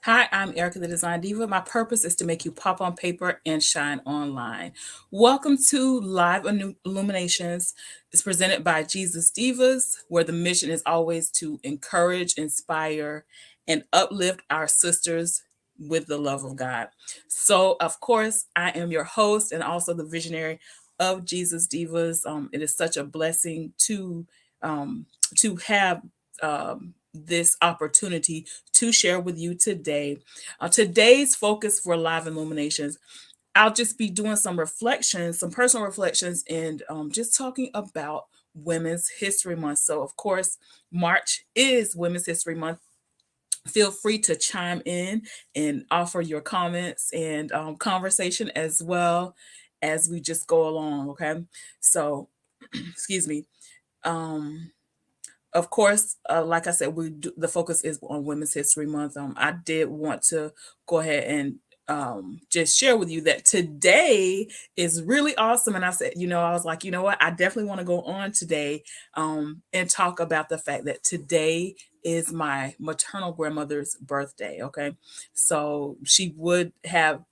Hi, I'm Erika, the Design Diva. My purpose is to make you pop on paper and shine online. Welcome to Live Illuminations. It's presented by Jesus Divaz, where the mission is always to encourage, inspire, and uplift our sisters with the love of God. So, of course, I am your host and also the visionary of Jesus Divas. It is such a blessing um, to have this opportunity to share with you today. Today's focus for Live Illuminations, I'll just be doing some reflections, some personal reflections, and just talking about Women's History Month. So, of course, March is Women's History Month. Feel free to chime in and offer your comments and conversation as well as we just go along. Okay. So, excuse me. Um, of course, like I said, the focus is on Women's History Month. I did want to go ahead and just share with you that today is really awesome. And I said, I was like, you know what? I definitely want to go on today and talk about the fact that today is my maternal grandmother's birthday. Okay, so we would have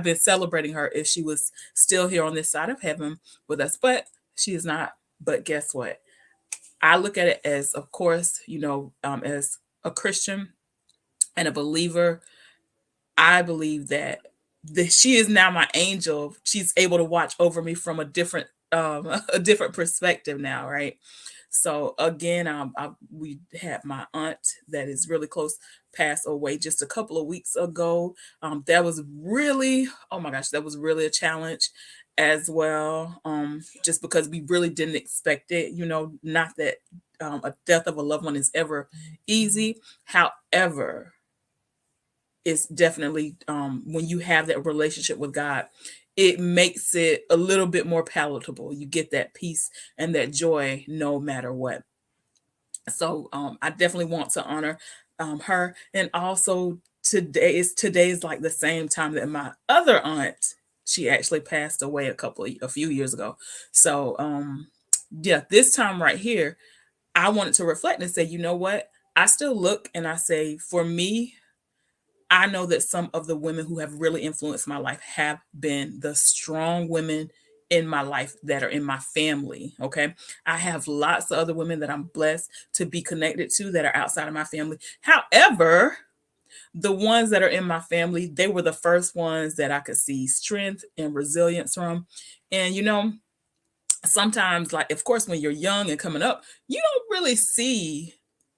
been celebrating her if she was still here on this side of heaven with us, but she is not. But guess what? I look at it as, of course, as a Christian and a believer, I believe that she is now my angel. She's able to watch over me from a different a different perspective now, right? So again, we had my aunt that is really close pass away just a couple of weeks ago. That was really, oh my gosh, that was really a challenge as well. Just because we really didn't expect it. Not that a death of a loved one is ever easy. However, it's definitely when you have that relationship with God, it makes it a little bit more palatable. You get that peace and that joy no matter what. So I definitely want to honor her, and also today's like the same time that my other aunt, she actually passed away a few years ago. So yeah, this time right here, I wanted to reflect and say, you know what? I still look and I say, for me, I know that some of the women who have really influenced my life have been the strong women in my life that are in my family. Okay. I have lots of other women that I'm blessed to be connected to that are outside of my family. However, the ones that are in my family, they were the first ones that I could see strength and resilience from. And, sometimes, like, of course, when you're young and coming up, you don't really see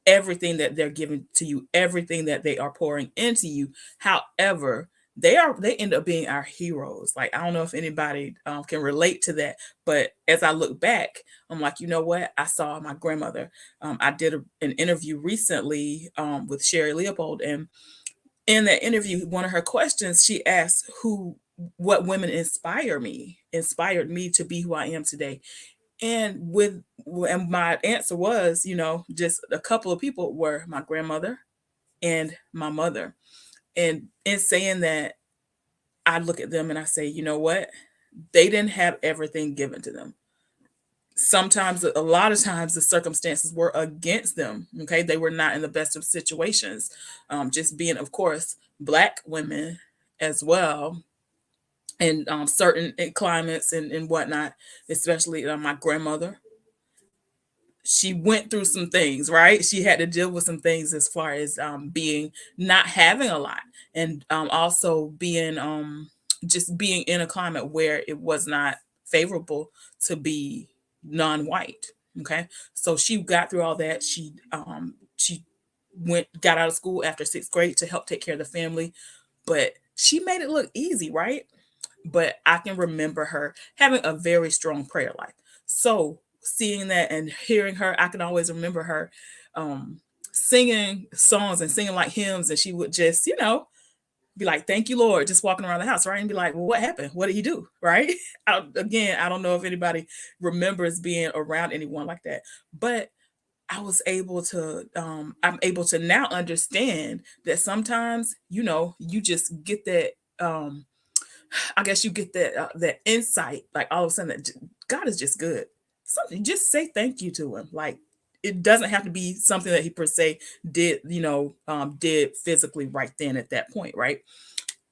everything that they're giving to you, everything that they are pouring into you. However, they end up being our heroes. Like, I don't know if anybody can relate to that, but as I look back, I'm like, you know what? I saw my grandmother. I did an interview recently with Sherry Leopold, and in that interview, one of her questions, she asked what women inspired me to be who I am today. And my answer was, just a couple of people were my grandmother and my mother. And in saying that, I look at them and I say, you know what? They didn't have everything given to them. Sometimes, a lot of times, the circumstances were against them. Okay, they were not in the best of situations. Just being, of course, Black women as well, in certain climates and whatnot, especially my grandmother. She went through some things, right? She had to deal with some things as far as being not having a lot, and also being just being in a climate where it was not favorable to be non-white. Okay, so she got through all that. She got out of school after sixth grade to help take care of the family, but she made it look easy, right? But I can remember her having a very strong prayer life. So seeing that and hearing her, I can always remember her um, singing songs and singing like hymns, and she would just, be like, "Thank you, Lord," just walking around the house, right? And be like, "Well, what happened? What did he do?" Right? Again, I don't know if anybody remembers being around anyone like that, but I'm able to now understand that sometimes, you just get that. I guess you get that insight, like all of a sudden that God is just good. Something, just say thank you to him. Like, it doesn't have to be something that he per se did, did physically right then at that point, right?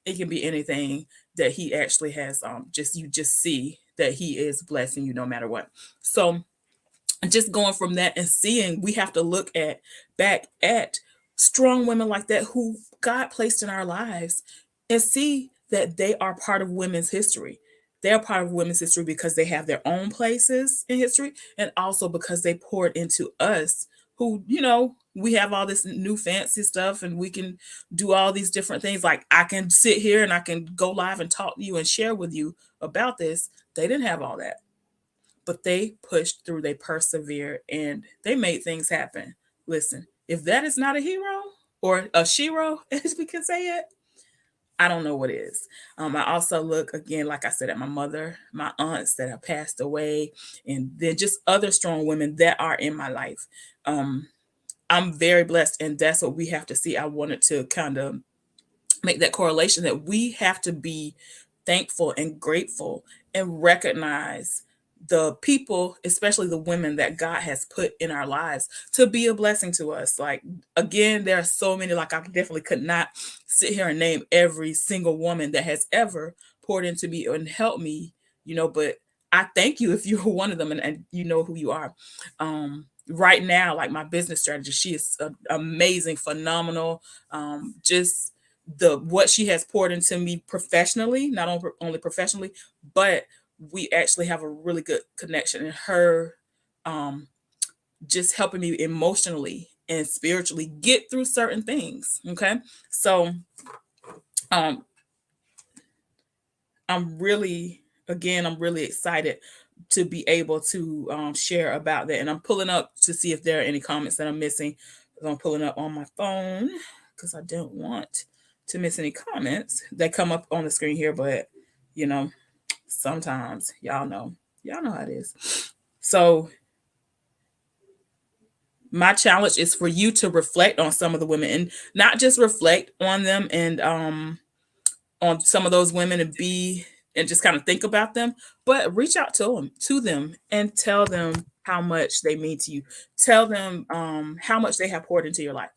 It can be anything that he actually has, just you just see that he is blessing you no matter what. So just going from that and seeing, we have to look at back at strong women like that who God placed in our lives and see that they are part of women's history. They're part of women's history because they have their own places in history, and also because they poured into us who, we have all this new fancy stuff and we can do all these different things. Like I can sit here and I can go live and talk to you and share with you about this. They didn't have all that, but they pushed through, they persevered, and they made things happen. Listen, if that is not a hero or a shero, as we can say it, I don't know what is. I also look again, like I said, at my mother, my aunts that have passed away, and then just other strong women that are in my life. Um, I'm very blessed, and that's what we have to see. I wanted to kind of make that correlation that we have to be thankful and grateful and recognize the people, especially the women that God has put in our lives to be a blessing to us. Like, again, there are so many, like, I definitely could not sit here and name every single woman that has ever poured into me and helped me, but I thank you if you're one of them, and you know who you are. Right now, like my business strategist, she is amazing, phenomenal. Just the what she has poured into me professionally, not only professionally, but we actually have a really good connection, and her um just helping me emotionally and spiritually get through certain things. Okay. So um I'm really excited to be able to share about that, and I'm pulling up to see if there are any comments that I'm missing. I'm pulling up on my phone because I don't want to miss any comments that come up on the screen here, but you know sometimes y'all know how it is. So my challenge is for you to reflect on some of the women, and not just reflect on them and on some of those women and be and just kind of think about them, but reach out to them and tell them how much they mean to you. Tell them how much they have poured into your life.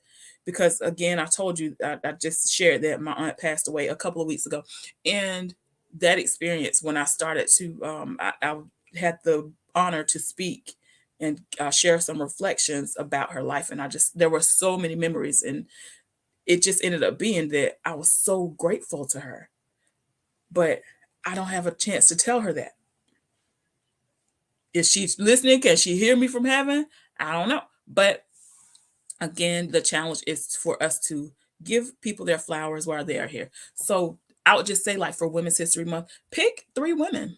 Because again, I told you, I just shared that my aunt passed away a couple of weeks ago, and that experience when I started to I had the honor to speak and share some reflections about her life, and there were so many memories, and it just ended up being that I was so grateful to her, but I don't have a chance to tell her that. If she's listening, can she hear me from heaven? I don't know. But again, the challenge is for us to give people their flowers while they are here. So I would just say, like for Women's History Month, pick 3 women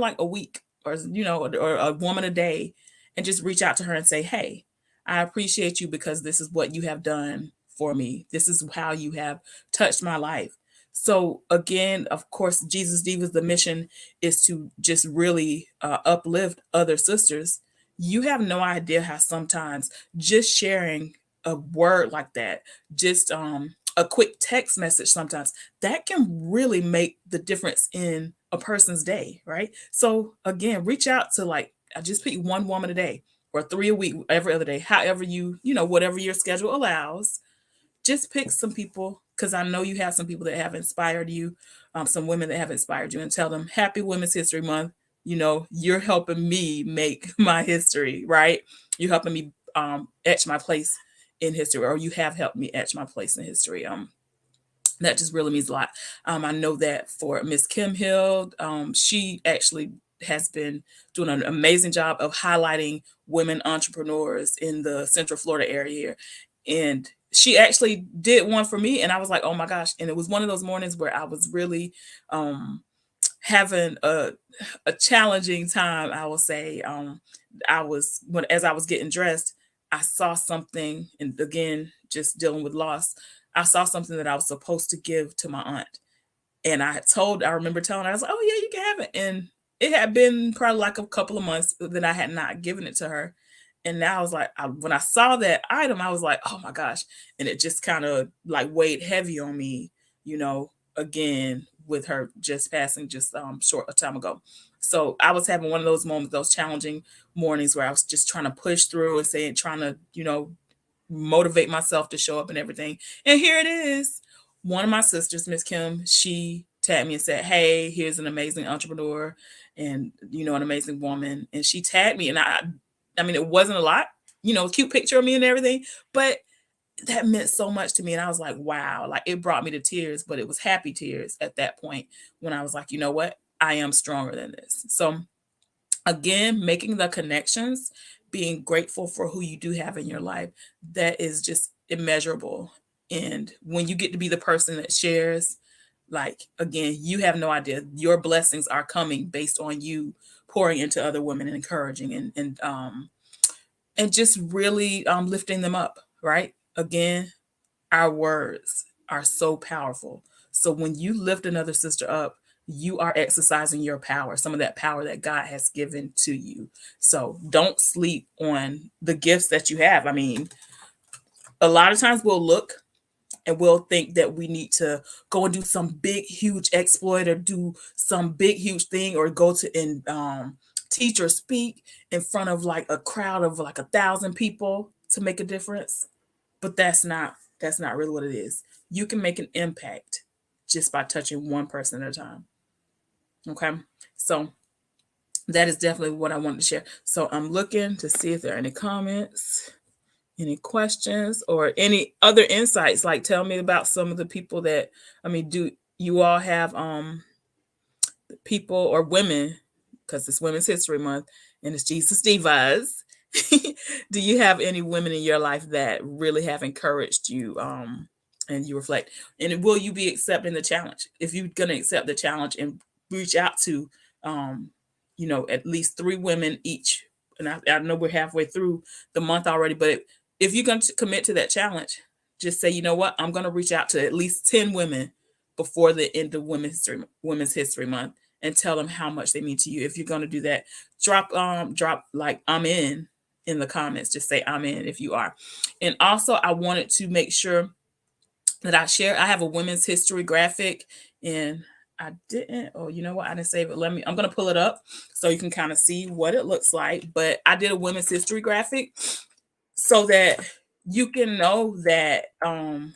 like a week, or a woman a day, and just reach out to her and say, "Hey, I appreciate you because this is what you have done for me. This is how you have touched my life." So again, of course, Jesus Divas, the mission is to just really uplift other sisters. You have no idea how sometimes just sharing a word like that, just a quick text message, sometimes that can really make the difference in a person's day, right? So again, reach out to, like, I just pick one woman a day or 3 a week, every other day, however whatever your schedule allows. Just pick some people, because I know you have some people that have inspired you, some women that have inspired you, and tell them Happy Women's History Month. You're helping me make my history, right? You're helping me etch my place in history, or you have helped me etch my place in history. That just really means a lot. I know that for Miss Kim Hill, she actually has been doing an amazing job of highlighting women entrepreneurs in the Central Florida area here. And she actually did one for me, and I was like, oh my gosh. And it was one of those mornings where I was really having a challenging time, I will say. As I was getting dressed, I saw something, and again, just dealing with loss, I saw something that I was supposed to give to my aunt. And I remember telling her, I was like, oh yeah, you can have it. And it had been probably like a couple of months that I had not given it to her. And now I was like, when I saw that item, I was like, oh my gosh. And it just kind of like weighed heavy on me, again, with her just passing just short a time ago. So I was having one of those moments, those challenging mornings where I was just trying to push through and saying, trying to, motivate myself to show up and everything. And here it is. One of my sisters, Miss Kim, she tagged me and said, "Hey, here's an amazing entrepreneur and an amazing woman." And she tagged me, and I mean, it wasn't a lot, cute picture of me and everything, but that meant so much to me. And I was like, wow, like it brought me to tears, but it was happy tears at that point when I was like, you know what? I am stronger than this. So again, making the connections, being grateful for who you do have in your life, that is just immeasurable. And when you get to be the person that shares, like again, you have no idea. Your blessings are coming based on you pouring into other women and encouraging and just really lifting them up, right? Again, our words are so powerful. So when you lift another sister up, you are exercising your power, some of that power that God has given to you. So don't sleep on the gifts that you have. I mean, a lot of times we'll look and we'll think that we need to go and do some big, huge exploit or do some big, huge thing or go to and teach or speak in front of like a crowd of like 1,000 people to make a difference. But that's not really what it is. You can make an impact just by touching one person at a time. Okay. So that is definitely what I wanted to share. So I'm looking to see if there are any comments, any questions, or any other insights. Like tell me about some of the people that, I mean, do you all have people or women, because it's Women's History Month and it's Jesus Divaz. Do you have any women in your life that really have encouraged you and you reflect? And will you be accepting the challenge? If you're going to accept the challenge and reach out to at least 3 women each. And I know we're halfway through the month already, but if you're going to commit to that challenge, just say, you know what, I'm going to reach out to at least 10 women before the end of Women's History Month and tell them how much they mean to you. If you're going to do that, drop like I'm in the comments. Just say I'm in if you are. And also I wanted to make sure that I have a women's history graphic, and I didn't, oh, you know what? I didn't save it. I'm going to pull it up so you can kind of see what it looks like. But I did a women's history graphic so that you can know that,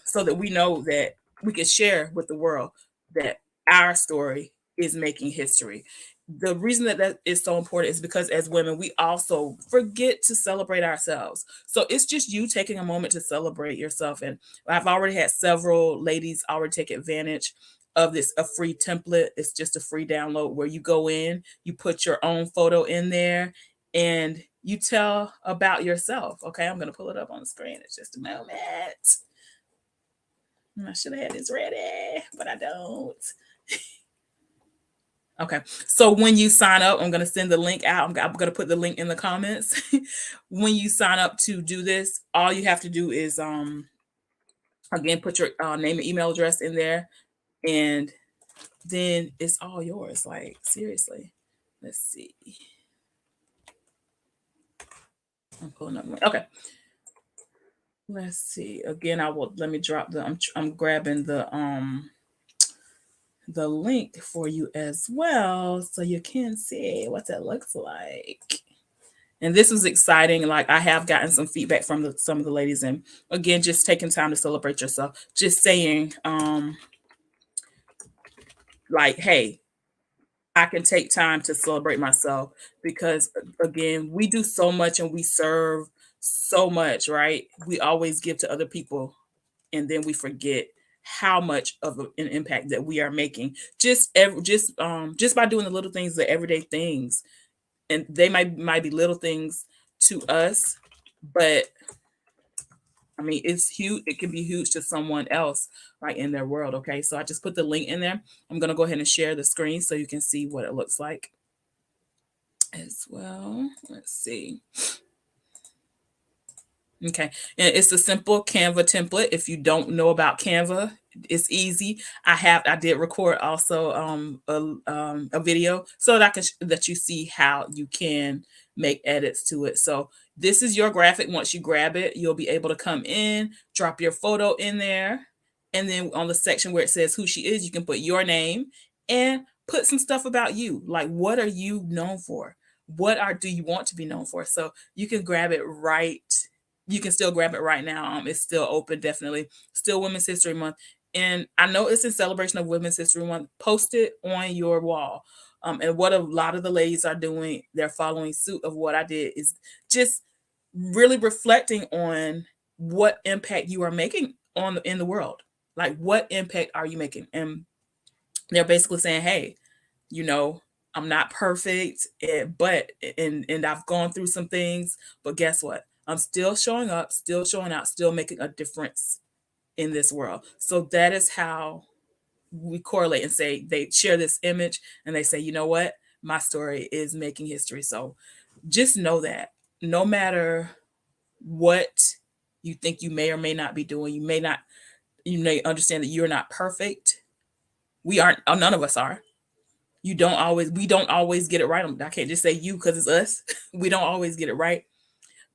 so that we know that we can share with the world that our story is making history. The reason that is so important is because as women, we also forget to celebrate ourselves. So it's just you taking a moment to celebrate yourself. And I've already had several ladies already take advantage of this, a free template. It's just a free download where you go in, you put your own photo in there, and you tell about yourself. Okay, I'm going to pull it up on the screen. It's just a moment. I should have had this ready, but I don't. Okay, so when you sign up, I'm going to send the link out. I'm going to put the link in the comments. When you sign up to do this, all you have to do is, again, put your name and email address in there, and then it's all yours. Like, seriously. Let's see. I'm pulling up. Okay. Let's see. Again, let me drop I'm grabbing the link for you as well so you can see what that looks like. And this was exciting. Like I have gotten some feedback from some of the ladies, and again, just taking time to celebrate yourself. Just saying, like, hey, I can take time to celebrate myself because again, we do so much and we serve so much, right? We always give to other people and then we forget how much of an impact that we are making just by doing the little things, the everyday things. And they might be little things to us, but I mean, it's huge. It can be huge to someone else, right, in their world. Okay, so I just put the link in there. I'm gonna go ahead and share the screen so you can see what it looks like as well. Let's see. Okay, and it's a simple Canva template. If you don't know about Canva, it's easy. I did record also a video so that that you see how you can make edits to it. So this is your graphic. Once you grab it, you'll be able to come in, drop your photo in there, and then on the section where it says who she is, you can put your name and put some stuff about you. Like, what are you known for? What are do you want to be known for? So you can grab it right. You can still grab it right now. It's still open, definitely. Still Women's History Month. And I know it's in celebration of Women's History Month. Post it on your wall. And what a lot of the ladies are doing, they're following suit of what I did, is just really reflecting on what impact you are making on in the world. Like, what impact are you making? And they're basically saying, hey, you know, I'm not perfect, but and I've gone through some things, but guess what? I'm still showing up, still showing out, still making a difference in this world. So that is how we correlate and say they share this image and they say, you know what? My story is making history. So just know that no matter what you think you may or may not be doing, you may understand that you're not perfect. We aren't, none of us are. We don't always get it right. I can't just say you because it's us. We don't always get it right.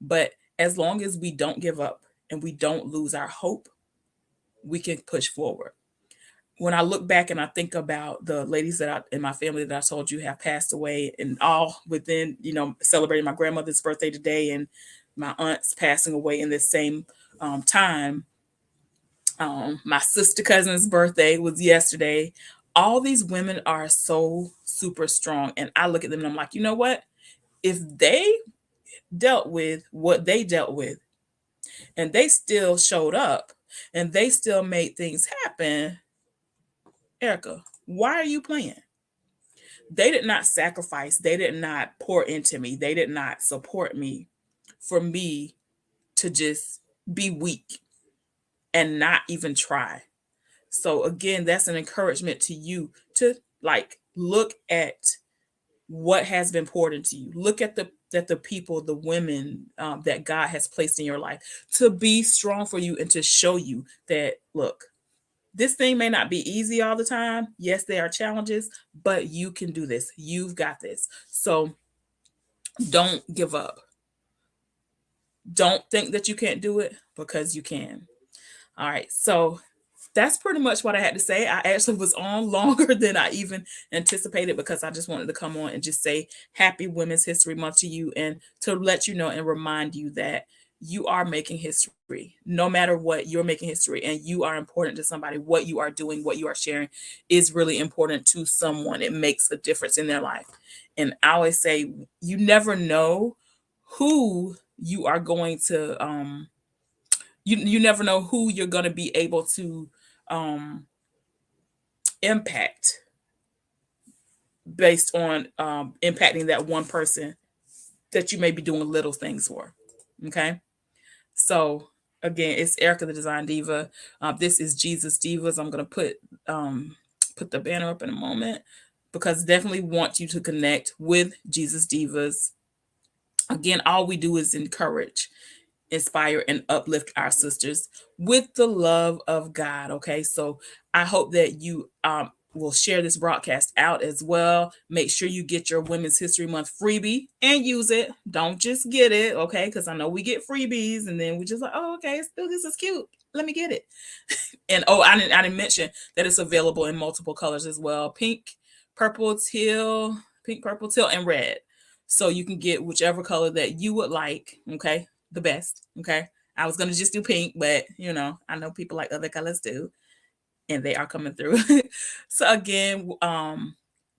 But as long as we don't give up and we don't lose our hope, we can push forward. When I look back and I think about the ladies that in my family that I told you have passed away, and all within, celebrating my grandmother's birthday today and my aunt's passing away in this same time. My sister cousin's birthday was yesterday. All these women are so super strong. And I look at them and I'm like, you know what? If they dealt with what they dealt with and they still showed up and they still made things happen, Erika, why are you playing? They did not sacrifice. They did not pour into me. They did not support me for me to just be weak and not even try. So again, that's an encouragement to you to like look at what has been poured into you. Look at the people, the women that God has placed in your life to be strong for you and to show you that look, this thing may not be easy all the time. Yes, there are challenges, but you can do this. You've got this. So don't give up. Don't think that you can't do it because you can. All right. So that's pretty much what I had to say. I actually was on longer than I even anticipated because I just wanted to come on and just say happy Women's History Month to you and to let you know and remind you that you are making history. No matter what, you're making history and you are important to somebody. What you are doing, what you are sharing is really important to someone. It makes a difference in their life. And I always say, you never know who you are going to you never know who you're going to be able to um impact based on impacting that one person that you may be doing little things for. Okay. So again, it's Erika the Design Diva. This is Jesus Divas. I'm gonna put the banner up in a moment because definitely want you to connect with Jesus Divas. Again, all we do is encourage, inspire, and uplift our sisters with the love of God. Okay, so I hope that you will share this broadcast out as well. Make sure you get your Women's History Month freebie and use it. Don't just get it, okay? Because I know we get freebies and then we just like, oh, okay, this is cute. Let me get it. And oh, I didn't mention that it's available in multiple colors as well: pink, purple, teal, and red. So you can get whichever color that you would like. Okay, the best. Okay, I was gonna just do pink, but I know people like other colors too, and they are coming through. So again,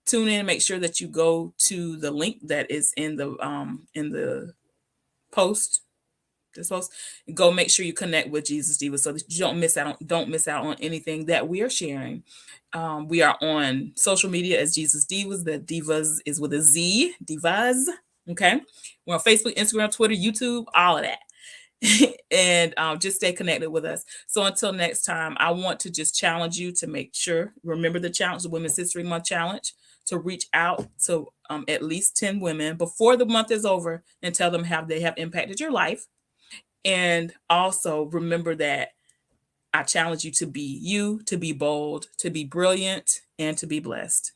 tune in. Make sure that you go to the link that is in the post. This post. Go make sure you connect with Jesus Divas so that you don't miss out on anything that we are sharing. We are on social media as Jesus Divas. The Divas is with a Z. Divaz. Okay. We're on Facebook, Instagram, Twitter, YouTube, all of that. And just stay connected with us. So until next time, I want to just challenge you to make sure, remember the challenge, the Women's History Month challenge, to reach out to at least 10 women before the month is over and tell them how they have impacted your life. And also remember that I challenge you to be bold, to be brilliant, and to be blessed.